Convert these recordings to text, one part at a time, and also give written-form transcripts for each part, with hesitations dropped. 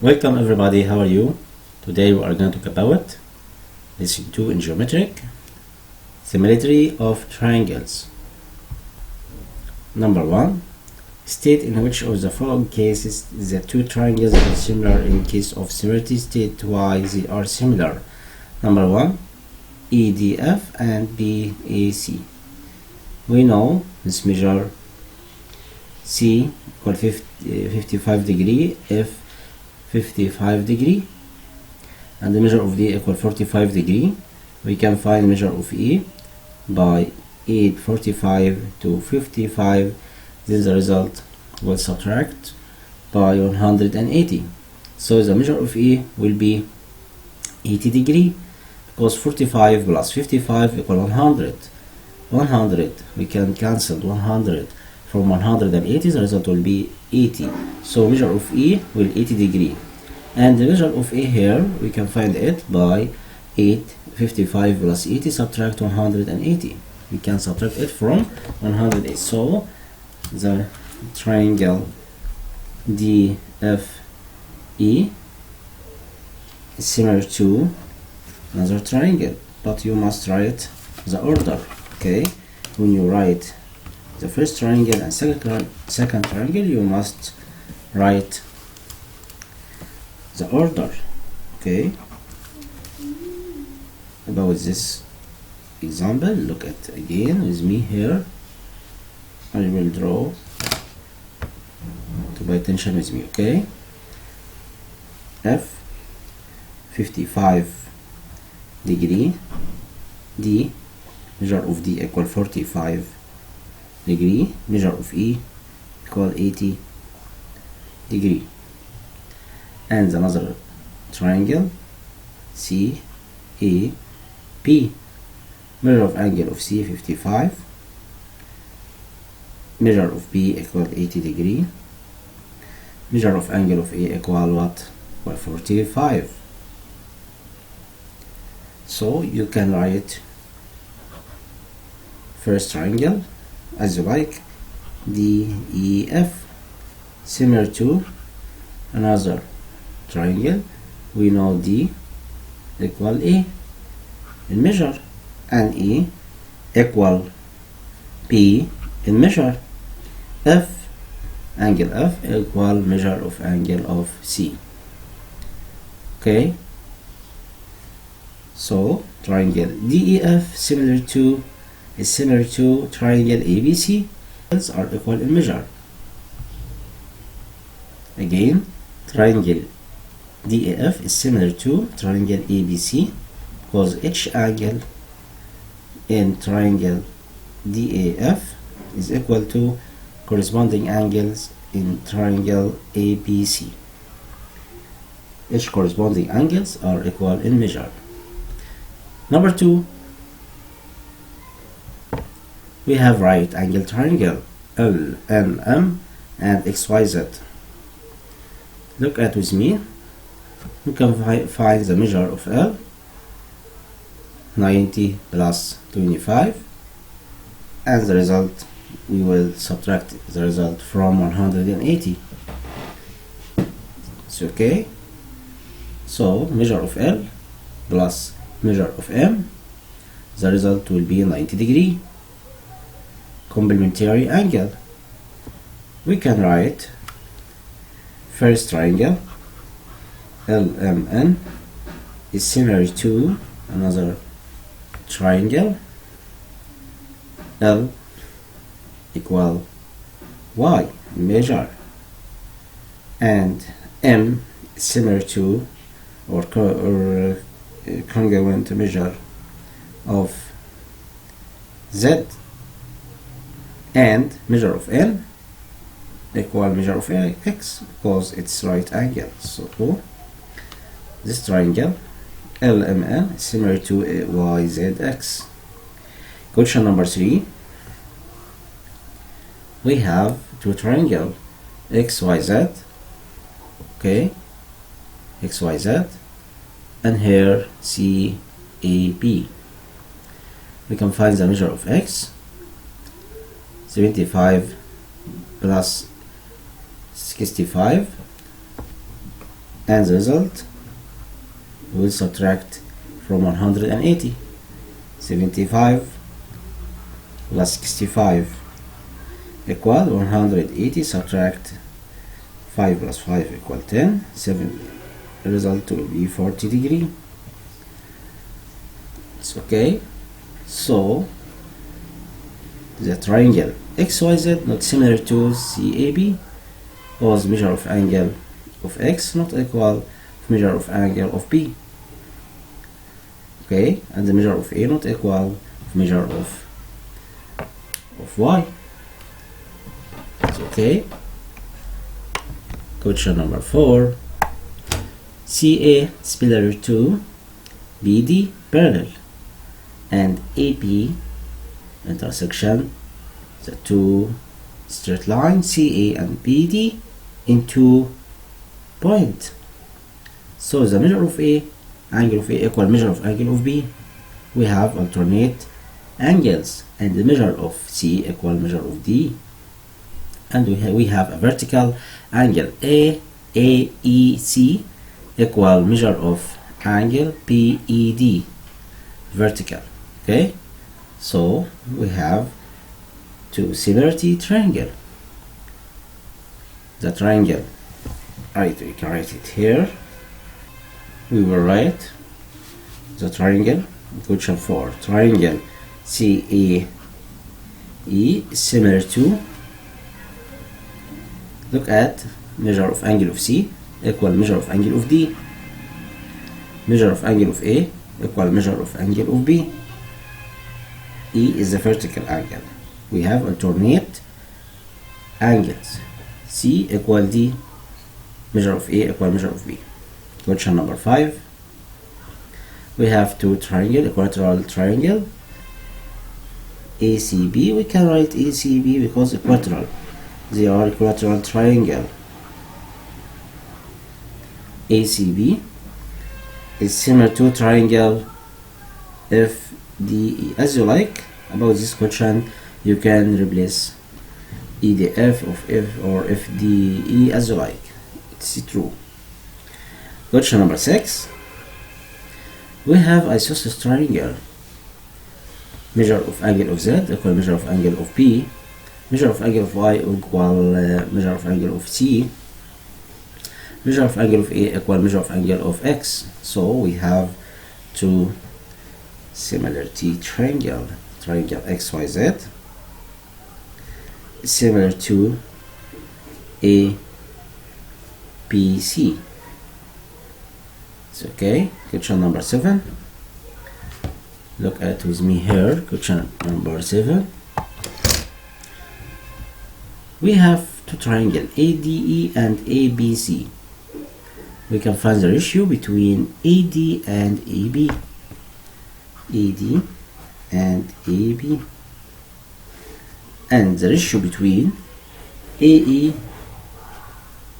Welcome everybody, how are you? Today we are going to talk about lesson 2 in geometric, similarity of triangles. Number 1. State in which of the following cases the two triangles are similar. In case of similarity, state why they are similar. Number 1. EDF and BAC. We know this measure C equal 55 degree, F 55 degree, and the measure of D equal 45 degree. We can find measure of E by 845 to 55. Then the result will subtract by 180. So the measure of E will be 80 degree, because 45 plus 55 equal 100. 100, we can cancel 100 from 180, the result will be 80. So measure of E will 80 degree. And the measure of A here, we can find it by 855 plus 80 subtract 180. We can subtract it from 180. So the triangle DFE is similar to another triangle, but you must write the order. Okay, when you write the first triangle and second triangle, you must write the order. Okay, about this example, look at again with me here. I will draw to pay attention with me. Okay, F 55 degree, D measure of D equal 45 degree, measure of E equal 80 degree. And another triangle CAP, measure of angle of C 55, measure of B equal 80 degree, measure of angle of A equal what? Equal 45. So you can write first triangle as you like, DEF, similar to another triangle. We know D equal A in measure, and E equal P in measure. F, angle F equal measure of angle of C. Okay, so triangle DEF is similar to triangle ABC, are equal in measure. Again, triangle DEF is similar to triangle ABC, because each angle in triangle DEF is equal to corresponding angles in triangle ABC. Each corresponding angles are equal in measure. Number 2, we have right angle triangle LNM and XYZ. Look at with me. You can find the measure of L, 90 plus 25, and the result, we will subtract the result from 180. It's okay. So measure of L plus measure of M, the result will be 90 degree. Complementary angle. We can write first triangle LMN is similar to another triangle L equal Y measure, and M is similar to or congruent measure of Z, and measure of N equal measure of X, because it's right angle. So this triangle LMN is similar to YZX. Question number 3. We have two triangle XYZ, okay, XYZ, and here CAP. We can find the measure of X, 75 plus 65, and the result will subtract from 180. 75 plus 65 equal 180, subtract 5 plus 5 equal 10. 7, the result will be 40 degree. It's okay. So the triangle XYZ not similar to CAB was measure of angle of X not equal measure of angle of B. Okay, and the measure of A not equal measure of Y. It's okay. Question number 4. CA similar to BD parallel and AP intersection the two straight lines CA and BD in 2 points. So the measure of A, angle of A equal measure of angle of B. We have alternate angles, and the measure of C equal measure of D. And we have a vertical angle AEC equal measure of angle PED vertical. Okay, so we have two similarity triangle. The triangle, right, we can write it here. We will write the triangle. Question 4. Triangle CAE similar to, look at measure of angle of C equal measure of angle of D. Measure of angle of A equal measure of angle of B. E is the vertical angle. We have alternate angles. C equal D, measure of A equal measure of B. Question number 5. We have two triangle, equilateral triangle ACB. We can write ACB because equilateral. They are equilateral triangle. ACB is similar to triangle FDE. As you like, about this question you can replace EDF of F or FDE as you like. It's true. Question number 6. We have isosceles triangle. Measure of angle of Z equal measure of angle of P. Measure of angle of Y equal measure of angle of C. Measure of angle of A equal measure of angle of X. So we have two similarity triangle. Triangle XYZ similar to ABC. It's okay. Question number 7. Look at with me here. Question number 7. We have two triangle ADE and ABC. We can find the ratio between AD and AB. AD and AB. And the ratio between AE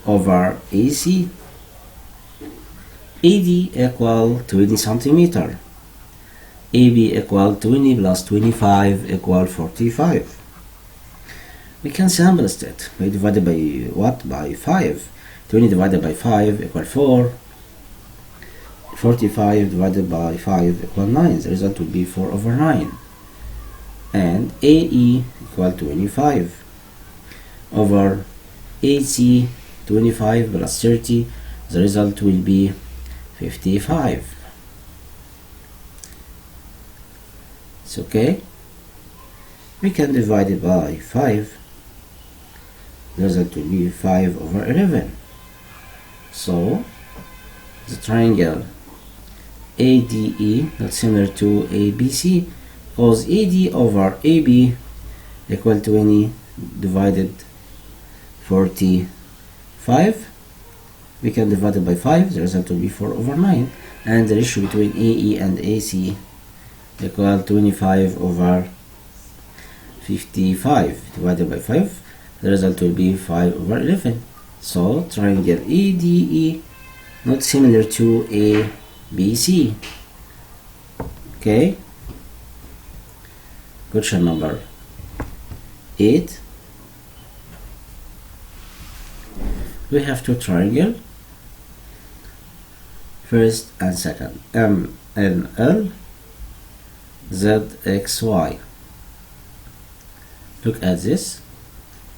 over AC. AD equal 20 centimeter. AB equal 20 plus 25 equal 45. We can sample it. We divided by what? By 5. 20 divided by 5 equal 4. 45 divided by 5 equal 9. The result will be 4 over 9. And AE equal 25 over AC 25 plus 30. The result will be 55. It's okay. We can divide it by 5. The result will be 5 over 11. So the triangle ADE not similar to ABC because AD over AB equal 20 divided 45. We can divide it by 5. The result will be 4 over 9. And the ratio between AE and AC equal 25 over 55 divided by 5. The result will be 5 over 11. So triangle ADE not similar to ABC. Okay. Question number 8. We have two triangle first and second. M N L Z X Y. Look at this.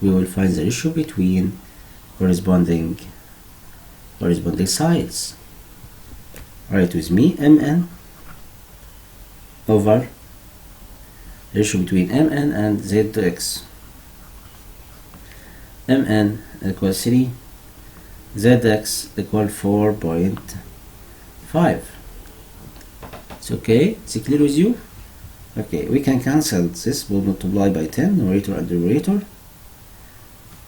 We will find the ratio between corresponding sides. Write with me. Mn over ratio between Mn and Z to X. Mn equals 3, Zx equal 4.5. It's okay? It's clear with you? Okay, we can cancel this. We'll multiply by 10, numerator and denominator.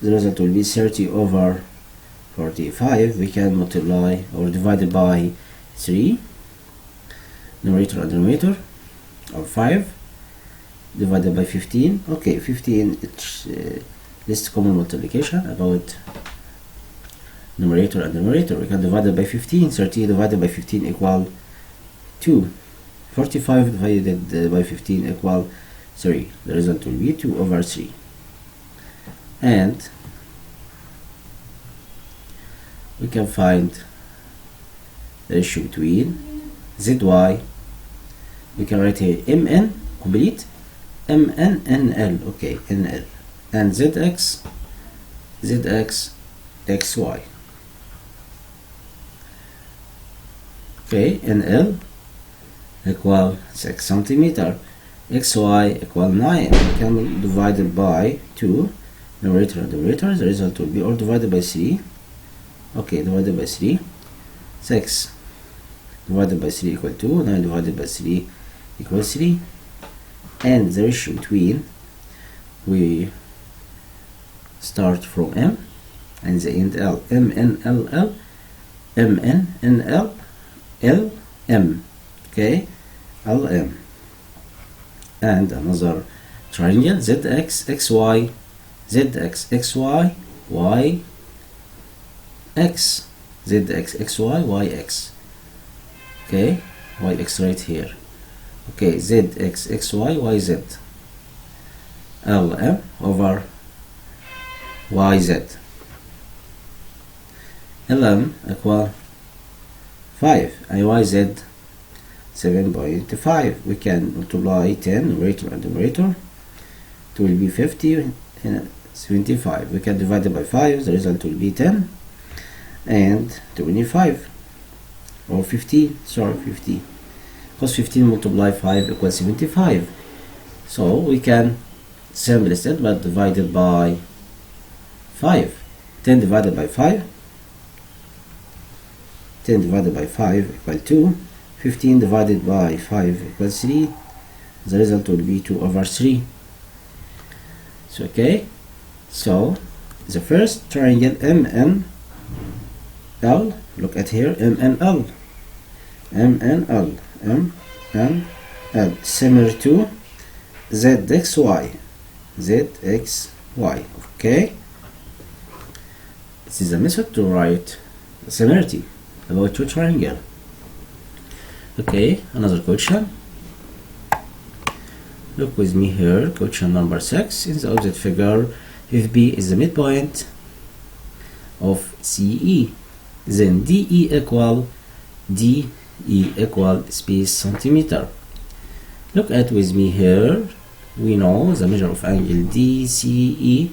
The result will be 30 over 45. We can multiply or divide it by 3, numerator and denominator, or 5 divided by 15. Okay, 15, it's least common multiplication about numerator and denominator. We can divide it by 15. 30 divided by 15 equal 2. 45 divided by 15 equal 3. The result will be 2 over 3. And we can find the ratio between ZY. We can write here MN complete, MN NL, okay, NL, and ZX XY. Okay, NL equal 6 centimeter, XY equal 9. We can divide it by 2, numerator and denominator. The result will be, or divided by 3. Okay, divided by 3. 6 divided by 3 equal 2. 9 divided by 3 equals 3. And the ratio between, we start from M and the end L. M N L L, M N N L L M. Okay, L M. And another triangle, ZX XY, ZX XY, Y X, ZX XY, YX. Okay, YX right here. Okay, ZX XY, YZ. LM over YZ. LM equal 5 and YZ 7.5. We can multiply 10, numerator and denominator. It will be 50 and 75. We can divide it by 5. The result will be 10 and 25 or 15. Sorry, 50. Because 15 multiplied 5 equals 75. So we can simplify it but divided by 5. 10 divided by 5. 10 divided by 5 equal 2. 15 divided by 5 equals 3. The result will be 2 over 3. So okay. So the first triangle MNL, look at here, MNL, MNL, MNL, similar to ZXY, ZXY. Okay. This is a method to write similarity about two triangle. Okay, another question. Look with me here, question number 6. In the opposite figure, if B is the midpoint of CE, then DE equal space centimeter. Look at with me here. We know the measure of angle DCE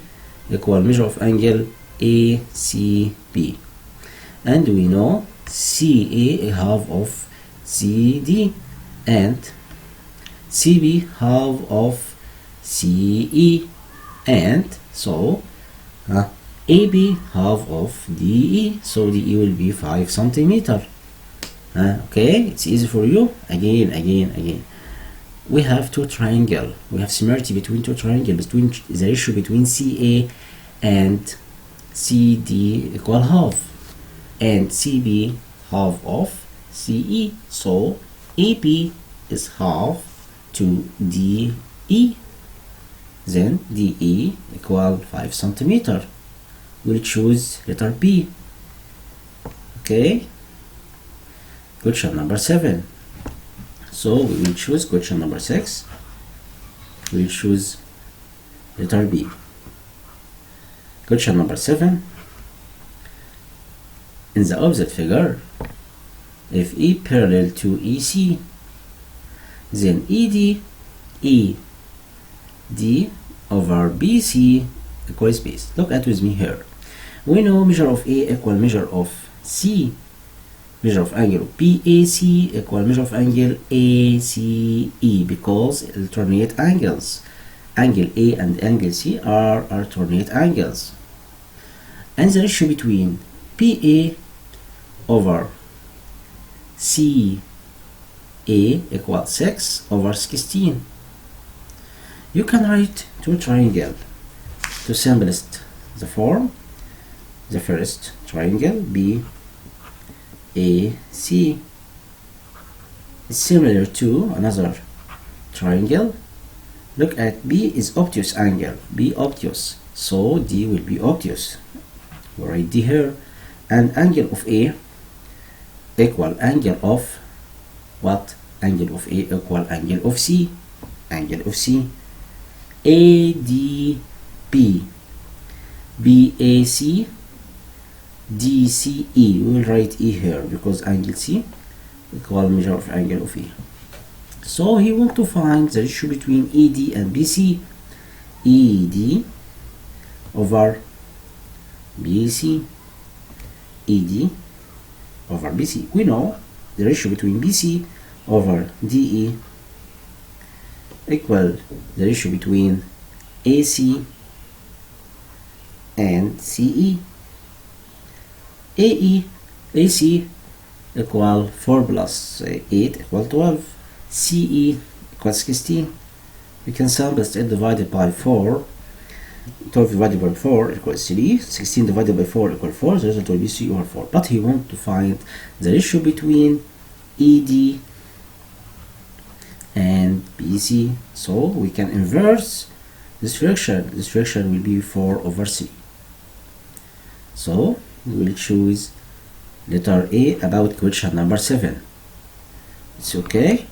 equal measure of angle ACB, and we know CA half of CD and CB half of CE, and so AB half of DE, so DE will be 5 centimeter. Okay, it's easy for you. Again. We have two triangle. We have similarity between two triangles, between the ratio between CA and CD equal half, and CB half of CE. So AB is half to DE. Then DE equal 5 centimeter. We'll choose letter B. Okay. Question number 7. So we will choose question number 6. We will choose letter B. Question number 7. In the opposite figure, if E parallel to EC, then ED over BC equals base. Look at with me here. We know measure of A equal measure of C. Measure of angle of BAC equal measure of angle ACE because alternate angles. Angle A and angle C are alternate angles. And the ratio between PA over CA equals 6 over 16. You can write two triangles to simplest the form. The first triangle BAC is similar to another triangle. Look at B is obtuse angle, B obtuse, so D will be obtuse. We write D here, and angle of A equal angle of what? Angle of A equal angle of C. Angle of C. ADB BAC DCE. We will write E here because angle C equal measure of angle of E. So he want to find the ratio between ED and BC. ED over BC. ED over BC. We know the ratio between BC over DE equal the ratio between AC and CE. AC equal 4 plus 8 equal 12. CE equals 16. We can simplify it divided by 4. 12 divided by 4 equals 3. 16 divided by 4 equals 4. The result will be 3 over 4. But he wants to find the ratio between ED and BC. So we can inverse this fraction. This fraction will be 4 over 3. So we will choose letter A about question number 7. It's okay.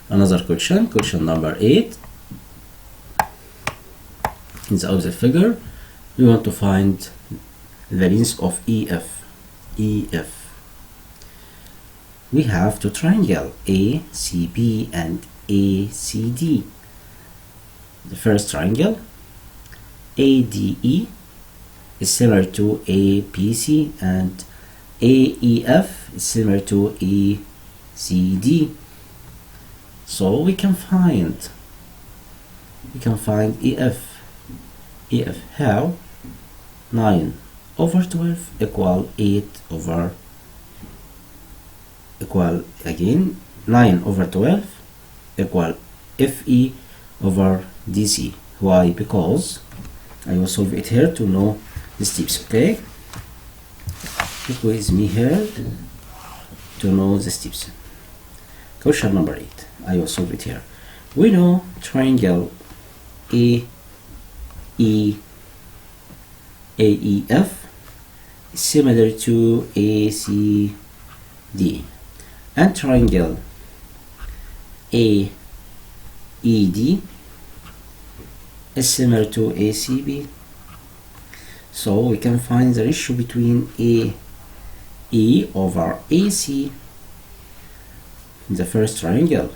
Another question, question number 8. In the opposite figure, we want to find the length of EF. We have two triangle ACB and ACD. The first triangle ADE is similar to APC and AEF is similar to ACD. So we can find EF. EF how? 9 over 12 equal 8 over equal again 9 over 12 equal FE over DC. Why? Because I will solve it here to know the steps. Okay, look with me here to know the steps. Question number 8. I will solve it here. We know triangle AEF is similar to ACD, and triangle AED is similar to ACB. So we can find the ratio between AE over AC in the first triangle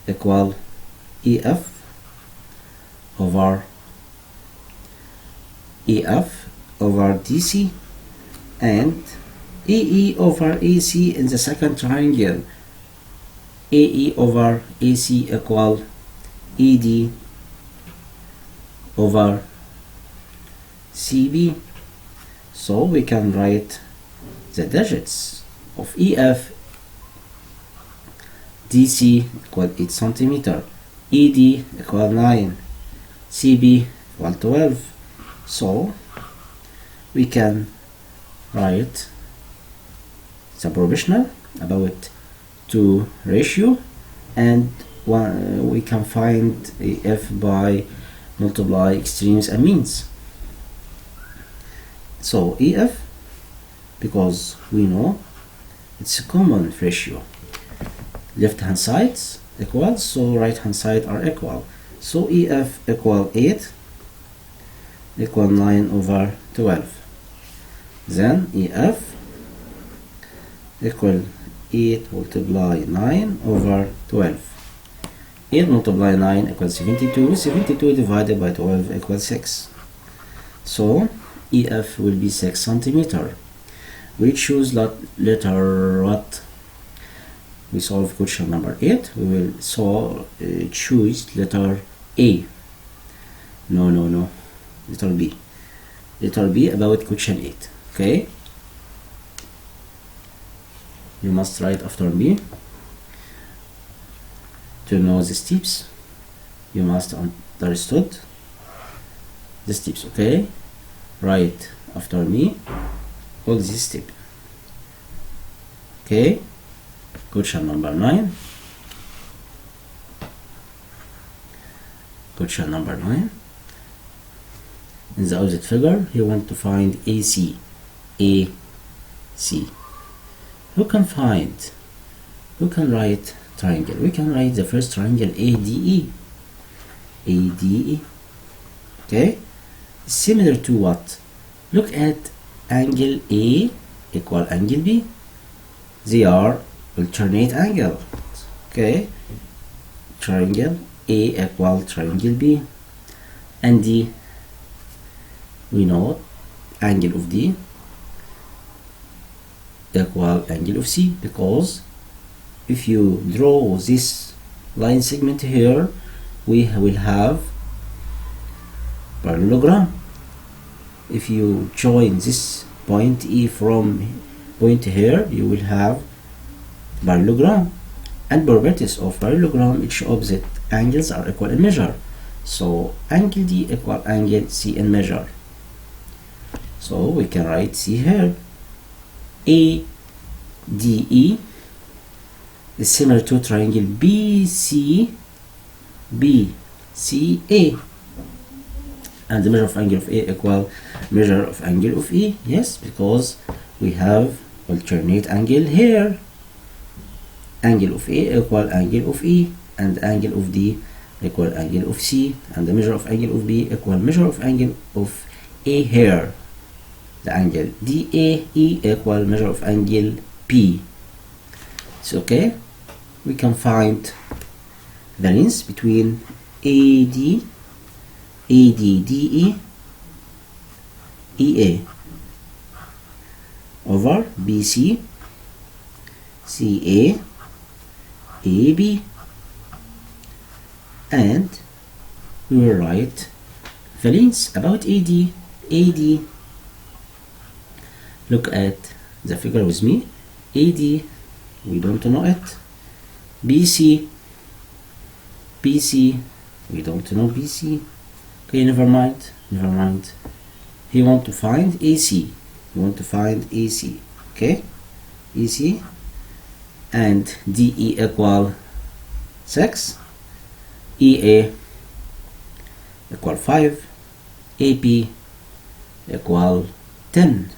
equal EF over DC and AE over AC in the second triangle. AE over AC equal ED over CB. So we can write the digits of EF. DC equal 8 centimeter, ED equal 9, CB equal 12. So we can write the proportional about 2 ratio, and we can find F by multiply extremes and means. So EF, because we know it's a common ratio, left hand sides equal, so right hand side are equal. So EF equal 8 equal 9 over 12. Then EF equal 8 multiply 9 over 12. 8 multiply 9 equals 72. 72 divided by 12 equals 6. So EF will be 6 centimeter. We choose letter what? We solve question number 8. We will choose letter A. No. Letter B. Letter B about question 8. Okay. You must write after me. To know the steps, you must understood the steps. Okay. Write after me all these steps. Okay. Question number 9. Question number 9. In the opposite figure, you want to find AC. AC. Who can write triangle? We can write the first triangle ADE. ADE. Okay. Similar to what? Look at angle A equal angle B. They are alternate angle. Okay. Triangle A equal triangle B. And D, we know angle of D equal angle of C, because if you draw this line segment here, we will have parallelogram. If you join this point E from point here, you will have parallelogram. And properties of parallelogram, each opposite angles are equal in measure. So angle D equal angle C in measure. So we can write C here. ADE is similar to triangle BCA. And the measure of angle of A equal measure of angle of E. Yes, because we have alternate angle here. Angle of A equal angle of E, and angle of D equal angle of C, and the measure of angle of B equal measure of angle of A here. The angle DAE equal measure of angle P. It's okay. We can find the length between ADDE EA over BC CA AB, and we will write the length about AD. Look at the figure with me. AD, we don't know it. BC, we don't know BC. Okay, never mind. He want to find AC. Okay, AC, and DE equal 6, EA equal 5, AP equal 10.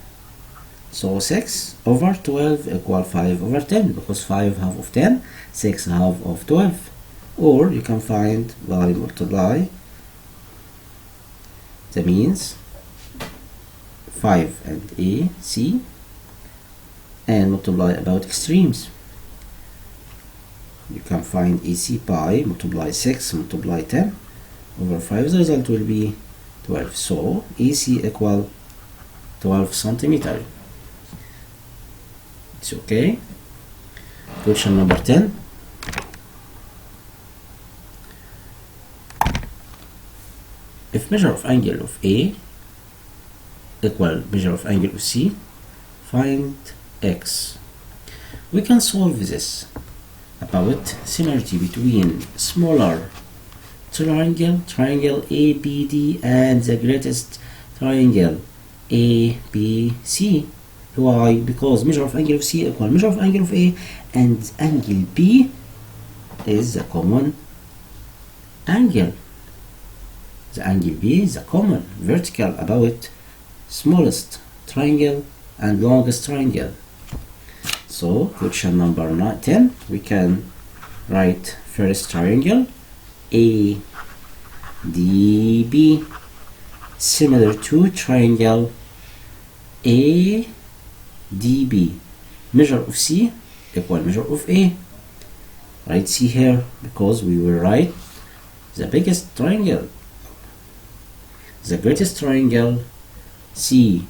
So 6 over 12 equal 5 over 10, because 5 half of 10, 6 half of 12. Or you can find by multiply the means 5 and AC, and multiply about extremes. You can find AC by multiply 6 multiply 10 over 5. The result will be 12. So AC equal 12 centimeter. It's okay. Question number 10. If measure of angle of A equal measure of angle of C, find X. We can solve this about similarity between smaller triangle ABD and the greatest triangle ABC. Why? Because measure of angle of C equal measure of angle of A, and angle B is the common angle. The angle B is the common vertical about smallest triangle and longest triangle. So question number 10, we can write first triangle ADB similar to triangle ADB. measure of C equal measure of A. Write C here because we will write the biggest triangle, the greatest triangle, C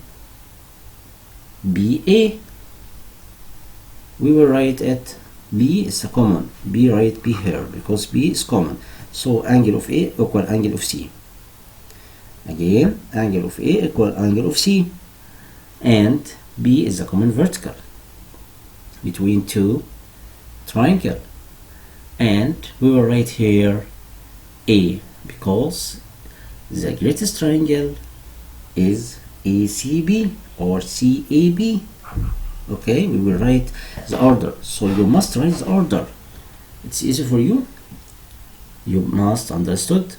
B A. We will write it B is a common. B, write B here because B is common. So angle of A equal angle of C. Again, angle of A equal angle of C, and B is a common vertical between two triangle, and we will write here A because the greatest triangle is ACB or CAB. Okay, we will write the order, so you must write the order. It's easy for you. You must understood.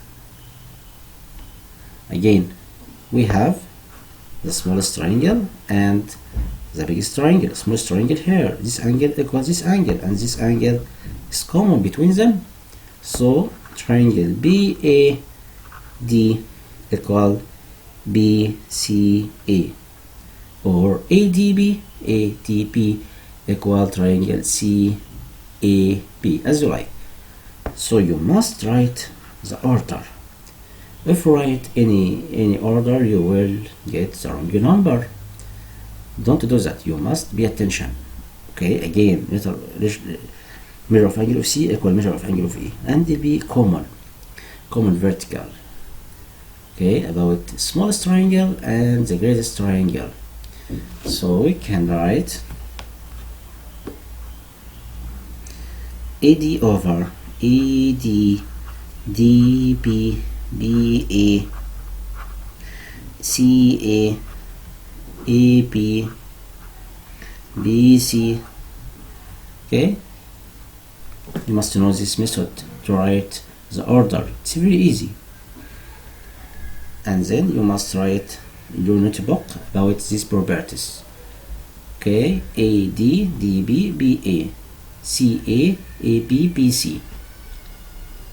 Again, we have the smallest triangle and the biggest triangle. Smallest triangle here. This angle equals this angle, and this angle is common between them. So triangle BAD equal BCA, or ADB equal triangle CAB, as you like. So you must write the order. If you write any order, you will get the wrong number. Don't do that. You must be attention. Okay, again, measure of angle of C equal measure of angle of A, and be common vertical. Okay, about smallest triangle and the greatest triangle. So we can write AD over AD DB BA CA AB BC. Okay, you must know this method to write the order. It's very easy. And then you must write your notebook about these properties. Okay, AD DB BA CA AB BC.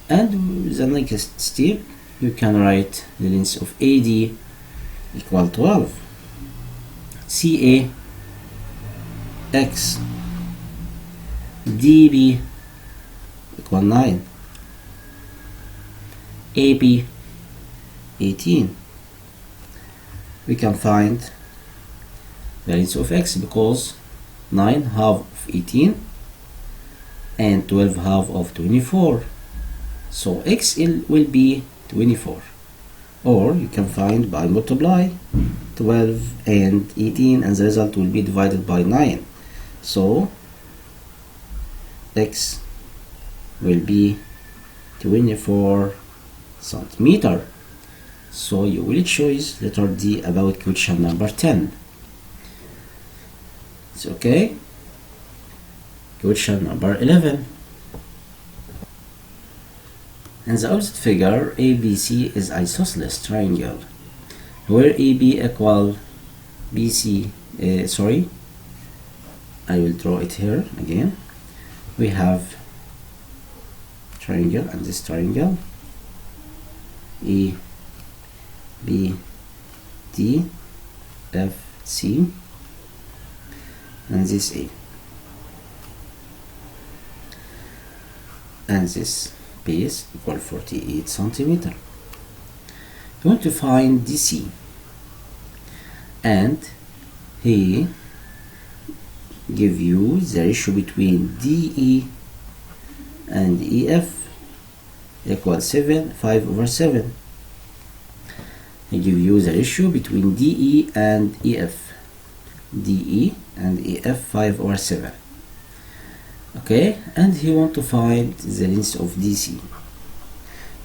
And the next step, you can write the length of AD equal 12, CA X, DB equal 9, AB 18. We can find the length of X because 9 half of 18 and 12 half of 24. So X will be 24, or you can find by multiply 12 and 18, and the result will be divided by 9. So X will be 24 centimeter. So you will choose letter D about question number 10. It's okay. Question number 11. In the opposite figure, ABC is isosceles triangle, where AB equal BC. I will draw it here again. We have triangle, and this triangle A B D F C, and this A, and this base equal 48 centimeter. You want to find DC, and he give you the ratio between DE and EF equal 5/7. He give you the ratio between DE and EF, DE and EF 5/7. Okay, and he want to find the length of DC.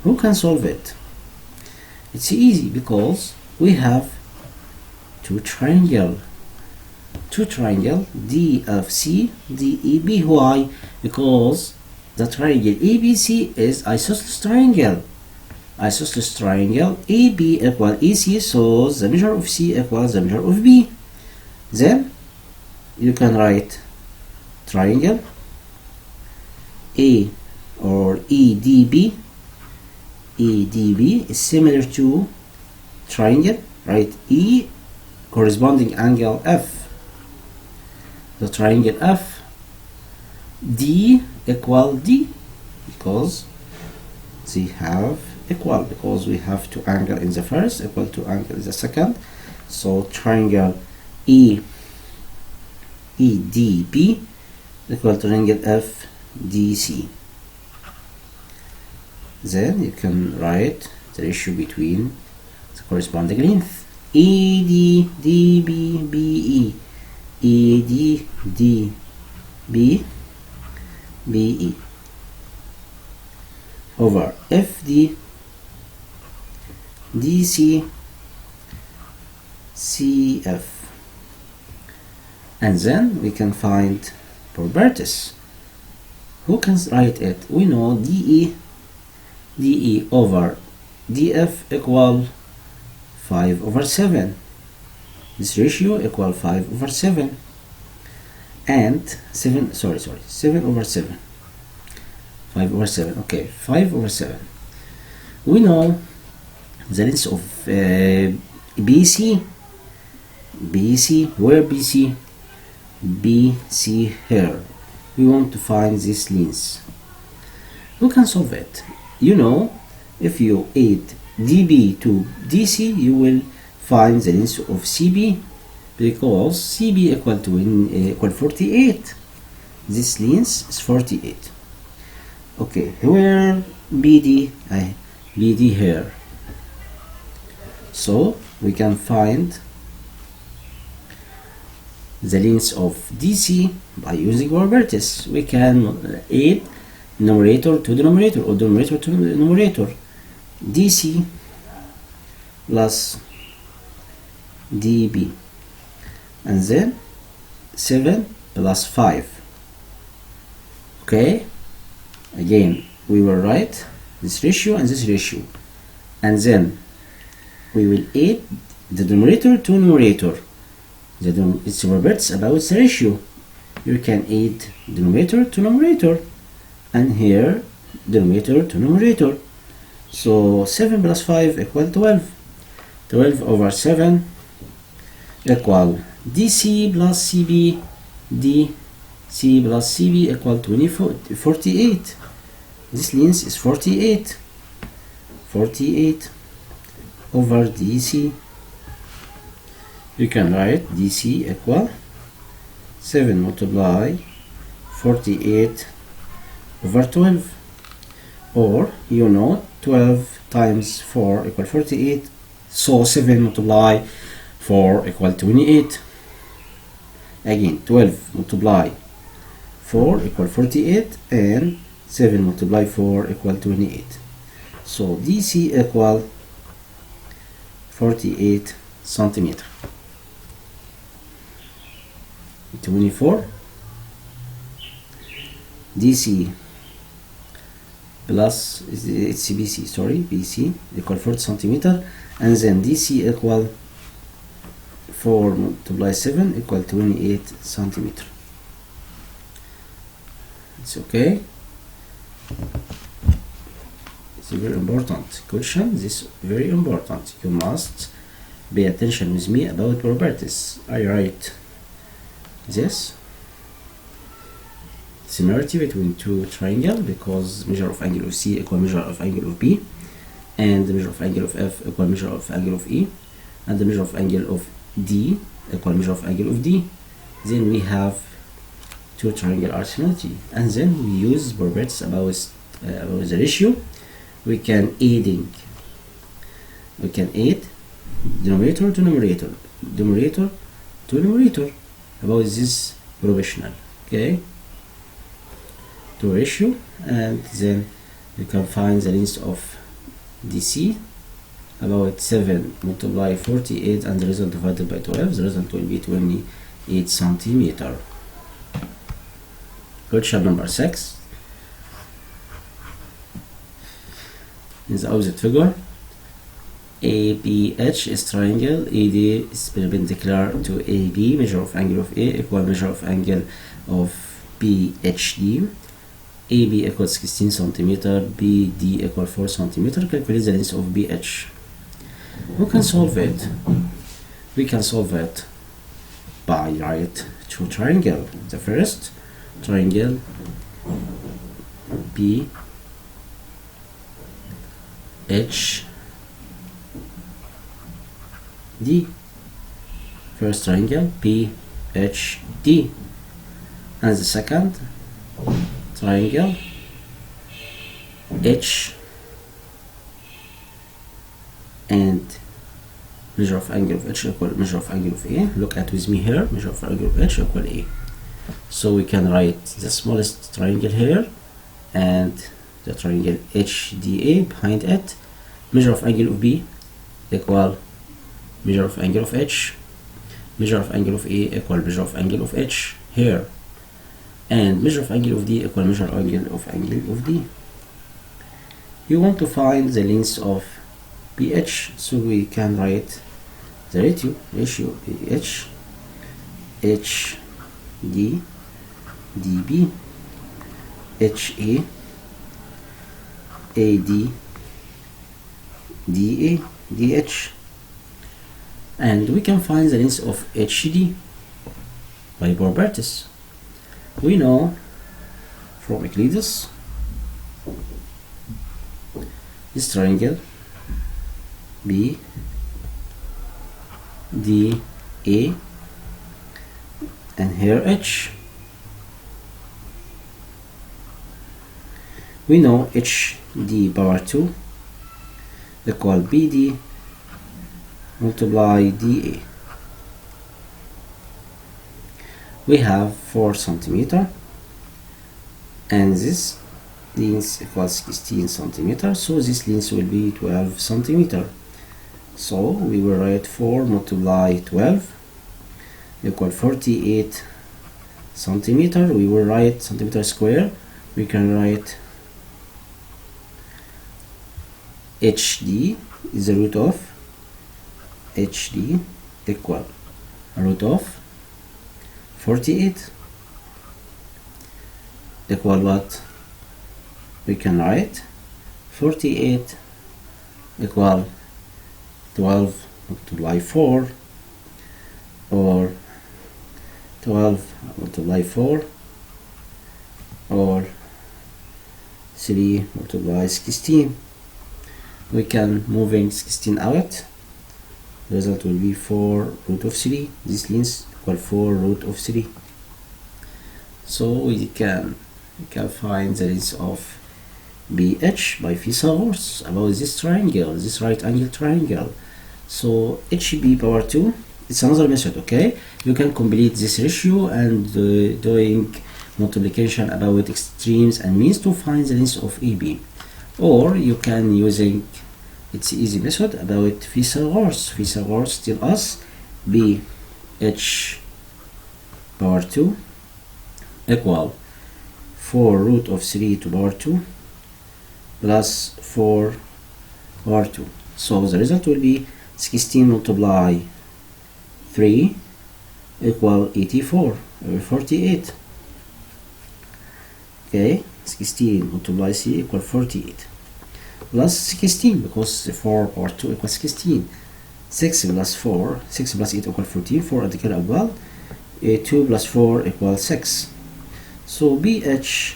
Who can solve it? It's easy because we have two triangle DFC DEB. Why? Because the triangle ABC is isosceles triangle. AB equal AC, so the measure of C equals the measure of B. Then you can write triangle A or EDB is similar to triangle, right? E corresponding angle F, the triangle F, D equal D, because they have equal, because we have two angles in the first equal to angle in the second. So triangle EDB equal to triangle FDC. Then you can write the ratio between the corresponding length. EDDBBE, EDDBBE over FD DC CF, and then we can find properties. Who can write it? We know DE over DF equal 5 over 7. This ratio equal 5 over 7, and 7 over 7, 5 over 7. Okay, 5 over 7. We know the length of BC, where BC here. We want to find this length. Who can solve it? You know, if you add DB to DC, you will find the length of CB, because CB equal 48. This length is 48. Okay, where BD here. So we can find the length of DC by using properties. We can add numerator to denominator or denominator to numerator. DC plus DB, and then 7 plus 5. Okay, again we will write this ratio and this ratio, and then we will add the denominator to numerator. It's properties about the ratio. You can add denominator to numerator, and here denominator to numerator. So 7 plus 5 equal 12. 12 over 7 equal DC plus CB, DC plus CB equal 48. This length is 48. 48 over DC. You can write DC equal 7 multiply 48 over 12, or you know 12 times 4 equal 48, so 7 multiply 4 equal 28. Again 12 multiply 4 equal 48, and 7 multiply 4 equal 28. So DC equal 48 centimeter. 24 DC plus it's BC, sorry, BC equal 40 centimeter, and then DC equal 4 multiply 7 equal 28 centimeter. It's okay. It's a very important question. This is very important. You must pay attention with me about properties. I write this similarity between two triangles, because measure of angle of C equal measure of angle of B, and the measure of angle of F equal measure of angle of E, and the measure of angle of D equal measure of angle of D. Then we have two triangle are similarity, and then we use properties about the ratio. We can add denominator to numerator, numerator to numerator about this proportional. Okay, to ratio, and then you can find the length of DC about 7 multiply 48, and the result divided by 12. The result will be 28 centimeter. Question number 6. In the opposite figure, ABH is triangle, AD is perpendicular to AB, measure of angle of A equal measure of angle of BHD. AB equals 16 centimeter, BD equal 4 centimeter. Calculate the length of BH. Who can solve it? We can solve it by right two triangle. The first triangle B H D. First triangle B H D, and the second triangle H and measure of angle of H equal measure of angle of A. Look at with me here, measure of angle of H equal A. So we can write the smallest triangle here and the triangle HDA behind it. Measure of angle of B equal measure of angle of H. Measure of angle of A equal measure of angle of H here. And measure of angle of D equal measure of angle of D. You want to find the length of BH, so we can write the ratio BH HD DB HA AD DA DH, and we can find the length of HD by properties. We know from Euclides this triangle B D A and here H. We know HD power 2 equal BD multiply DA. We have 4 centimeter and this length equals 16 centimeter, so this length will be 12 centimeter. So we will write 4 multiply 12 equal 48 centimeter. We will write centimeter square. We can write HD is the root of HD equal root of 48 equal what? We can write 48 equal 12 multiply 4 or 12 multiply 4 or 3 multiply 16. We can moving 16 out. The result will be 4 root of 3. This length equal 4 root of 3. So we can find the length of BH by Pythagoras about this triangle, this right angle triangle. So HB power 2, it's another method, okay? You can complete this ratio and doing multiplication about extremes and means to find the length of AB. Or you can using it's easy method about Pythagoras. Pythagoras tell us BH power 2 equal 4 root of 3 to power 2 plus 4 power 2. So the result will be 16 multiply 3 equal 84 or 48. Okay, 16 multiply 3 equal 48 plus 16 because 4 power 2 equals 16. 6 plus 4, 6 plus 8 equal 14. 4 addical أول 2 plus 4 equals 6. So BH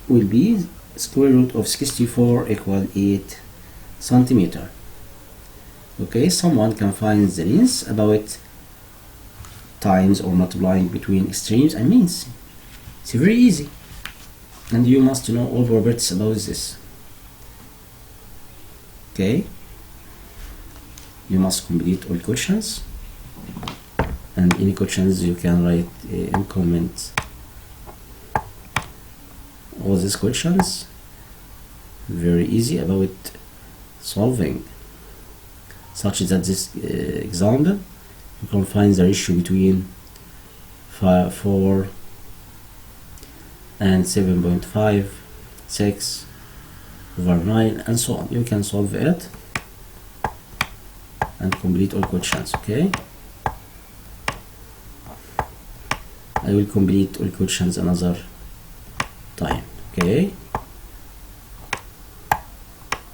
will be square root of 64 equal 8 centimeter. Okay, someone can find the length about times or multiplying between extremes and means. It's very easy, and you must know all properties about this. Okay, you must complete all questions, and any questions you can write in comments. All these questions very easy about solving, such that this example you can find the ratio between 4 and 7.5, 6 over 9 and so on. You can solve it and complete all questions. Okay, I will complete all questions another time. Okay,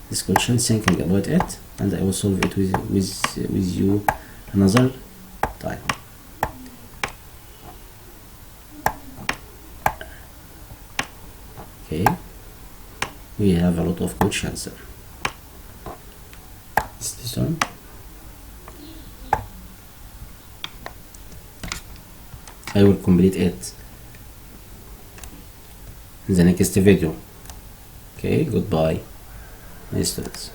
this question, thinking about it, and I will solve it with you another time. Okay, we have a lot of questions. Is this on? I will complete it in the next video. Okay, goodbye, my students.